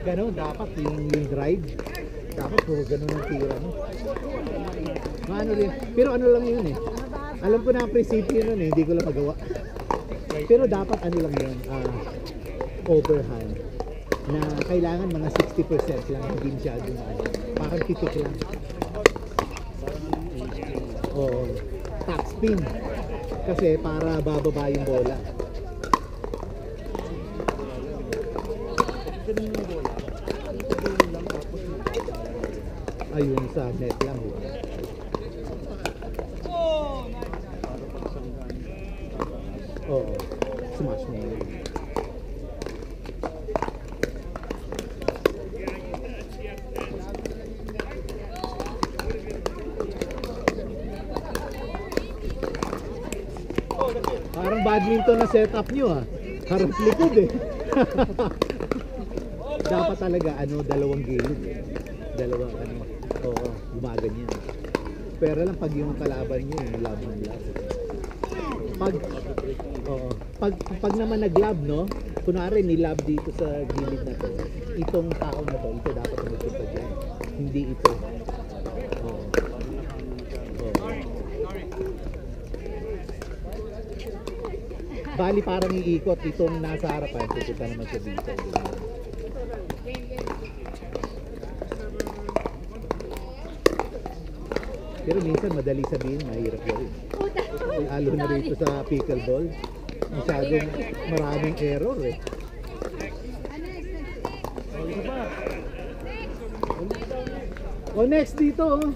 Ganon, dapat yung drive. Dapat po ganon ang tira mo. Ano rin. Pero ano lang yun eh. Alam ko na ang prinsipyo nun eh, hindi ko lang magawa. Pero dapat ano lang yun, overhand. Na kailangan mga 60% lang, hindi masyadong parang titik lang. Oo, top spin. Kasi para bababa yung bola. Ayun sa net lang. Oo, smash mo yun. Parang badminton na setup nyo ah. Harap likod eh. Dapat talaga dalawang gilid eh. Dalawang oo, gumaganyan. Pero lang pag yung kalaban nyo, yung love ng love. Pag naman nag-love, no? Kunwari ni-love dito sa gilid na to. Itong tao na to, ito dapat magpunta dyan. Hindi ito. Oo. Bali parang iikot itong nasa harapan, pupunta naman siya dito. Pero minsan madali sabihin, mahirap gawin. Lalo na rito sa pickleball. Masyadong maraming error eh. Oh, next dito oh.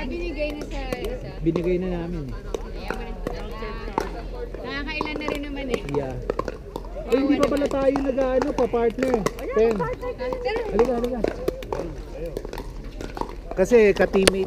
Binigay na sa isa. Binigay na namin. Nakakailan na rin naman eh. Yeah. Eh, hindi pa pala tayo pa-partner. Pen. Halika. Kasi ka-teammate